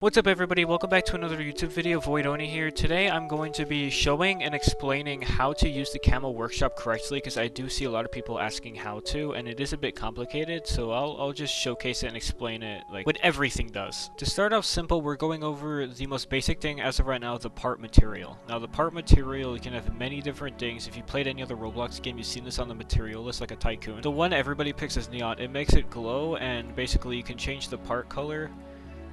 What's up everybody, welcome back to another YouTube video. Voidoni here. Today I'm going to be showing and explaining how to use the Camo workshop correctly, because I do see a lot of people asking how to, and it is a bit complicated, so I'll just showcase it and explain it like what everything does. To start off simple, we're going over the most basic thing as of right now, the part material. Now the part material, you can have many different things. If you played any other Roblox game, you've seen this on the material list like a tycoon. The one everybody picks is neon. It makes it glow, and basically you can change the part color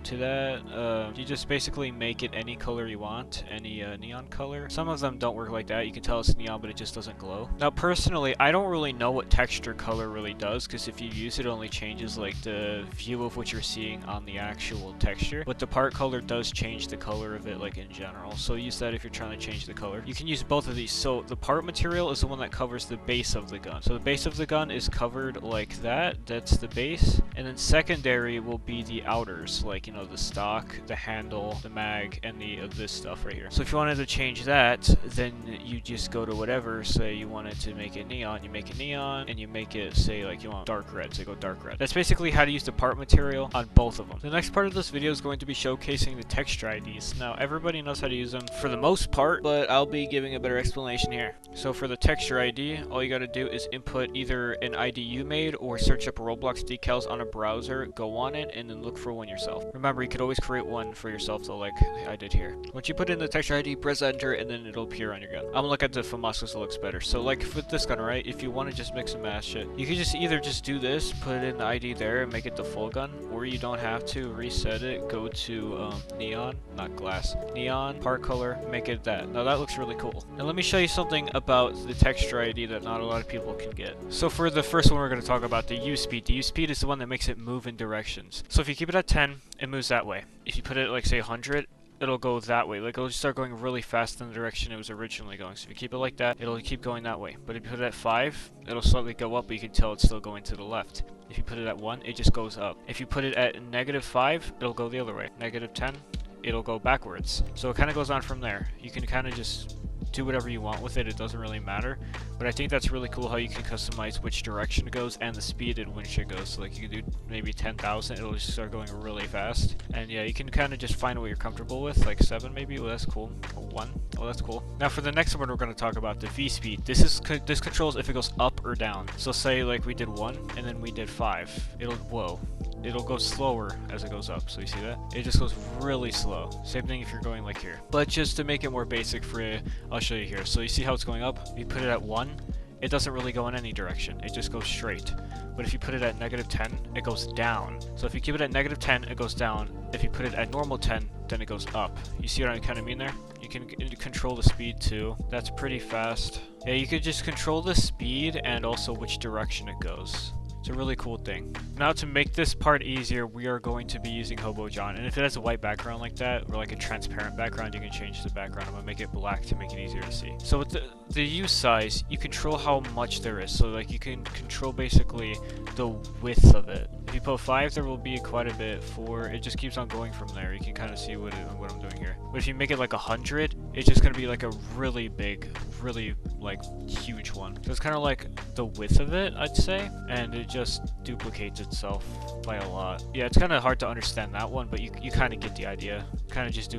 to that. You just basically make it any color you want, any neon color. Some of them don't work like that. You can tell it's neon, but it just doesn't glow. Now personally, I don't really know what texture color really does, because if you use it, it only changes like the view of what you're seeing on the actual texture. But the part color does change the color of it, like in general. So use that if you're trying to change the color. You can use both of these. So the part material is the one that covers the base of the gun. So the base of the gun is covered like that. That's the base. And then secondary will be the outers, like, you know, the stock, the handle, the mag, and this stuff right here. So if you wanted to change that, then you just go to whatever. Say you wanted to make it neon, you make it neon, and you make it, say, like you want dark red, so you go dark red. That's basically how to use the part material on both of them. The next part of this video is going to be showcasing the texture IDs. Now everybody knows how to use them for the most part, but I'll be giving a better explanation here. So for the texture ID, all you gotta do is input either an ID you made or search up Roblox decals on a browser, go on it, and then look for one yourself. Remember, you could always create one for yourself though, like I did here. Once you put in the texture ID, press enter, and then it'll appear on your gun. I'm gonna look at the FAMAS because it looks better. So like with this gun, right, if you want to just mix and match it, you can just either just do this, put in the ID there, and make it the full gun, or you don't have to reset it. Go to neon, not glass, neon, part color, make it that. Now that looks really cool. Now let me show you something about the texture ID that not a lot of people can get. So for the first one, we're going to talk about the U speed. The U speed is the one that makes it move in directions. So if you keep it at 10, it moves that way. If you put it like say 100, it'll go that way. Like it'll just start going really fast in the direction it was originally going. So if you keep it like that, it'll keep going that way. But if you put it at 5, it'll slightly go up, but you can tell it's still going to the left. If you put it at 1, it just goes up. If you put it at -5, it'll go the other way. -10, it'll go backwards. So it kind of goes on from there. You can kind of just do whatever you want with it. It doesn't really matter, but I think that's really cool how you can customize which direction it goes and the speed at which it goes. So like you can do maybe 10,000, it'll just start going really fast. And yeah, you can kind of just find what you're comfortable with, like 7 maybe. Well, that's cool. Or 1. Oh, that's cool. Now for the next one, we're going to talk about the V speed. This controls if it goes up or down. So say like we did 1 and then we did 5. It'll go slower as it goes up. So you see that? It just goes really slow. Same thing if you're going like here. But just to make it more basic for you, I'll show you here. So you see how it's going up? You put it at 1, it doesn't really go in any direction. It just goes straight. But if you put it at -10, it goes down. So if you keep it at -10, it goes down. If you put it at normal 10, then it goes up. You see what I kind of mean there? You can control the speed too. That's pretty fast. Yeah, you could just control the speed and also which direction it goes. It's a really cool thing. Now to make this part easier, we are going to be using Hobo John. And if it has a white background like that, or like a transparent background, you can change the background. I'm gonna make it black to make it easier to see. So with the use size, you control how much there is. So like you can control basically the width of it. If you put 5, there will be quite a bit. 4, it just keeps on going from there. You can kind of see what I'm doing here. But if you make it like 100, it's just gonna be like a really big, really like huge one. So it's kind of like the width of it, I'd say, and it just duplicates itself by a lot. Yeah, it's kind of hard to understand that one, but you kind of get the idea. Kind of just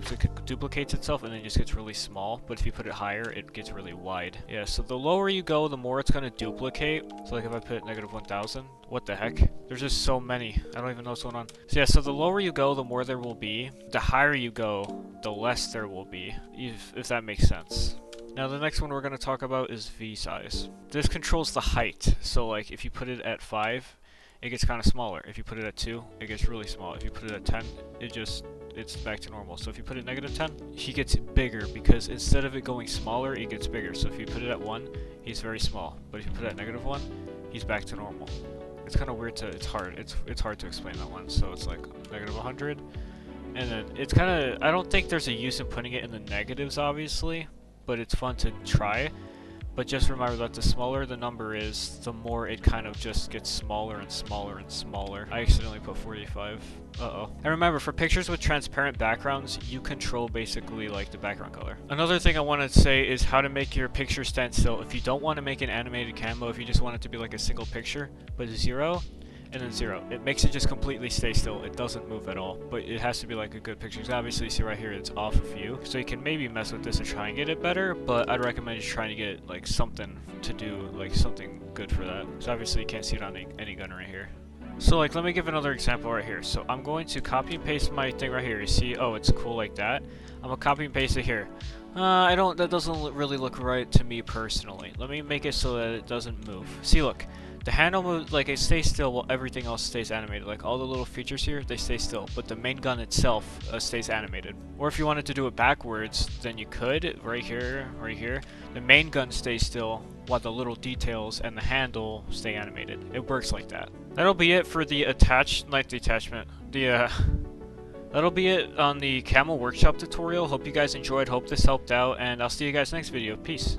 duplicates itself and then just gets really small. But if you put it higher, it gets really wide. Yeah, so the lower you go, the more it's gonna duplicate. So like if I put -1000, what the heck? There's just so many. I don't even know what's going on. So yeah, so the lower you go, the more there will be. The higher you go, the less there will be, if that makes sense. Now the next one we're going to talk about is V size. This controls the height. So like if you put it at 5, it gets kind of smaller. If you put it at 2, it gets really small. If you put it at 10, it's back to normal. So if you put it -10, he gets bigger because instead of it going smaller, it gets bigger. So if you put it at 1, he's very small. But if you put it at -1, he's back to normal. It's kind of weird to, it's hard to explain that one. So it's like -100, and then it's kind of, I don't think there's a use in putting it in the negatives, obviously, but it's fun to try. But just remember that the smaller the number is, the more it kind of just gets smaller and smaller and smaller. I accidentally put 45. Uh-oh. And remember, for pictures with transparent backgrounds, you control basically like the background color. Another thing I want to say is how to make your picture stand still. If you don't want to make an animated camo, if you just want it to be like a single picture, but 0, and then 0. It makes it just completely stay still. It doesn't move at all, but it has to be like a good picture. Because obviously, you see right here, it's off a few. So you can maybe mess with this and try and get it better, but I'd recommend just trying to get like something to do, like something good for that. So obviously, you can't see it on any gun right here. So like, let me give another example right here. So I'm going to copy and paste my thing right here. You see, oh, it's cool like that. I'm gonna copy and paste it here. That doesn't really look right to me personally. Let me make it so that it doesn't move. See, look, the handle moves, like it stays still while everything else stays animated. Like all the little features here, they stay still, but the main gun itself stays animated. Or if you wanted to do it backwards, then you could, right here, right here. The main gun stays still while the little details and the handle stay animated. It works like that. That'll be it for the that'll be it on the Camo Workshop tutorial. Hope you guys enjoyed, hope this helped out, and I'll see you guys next video. Peace.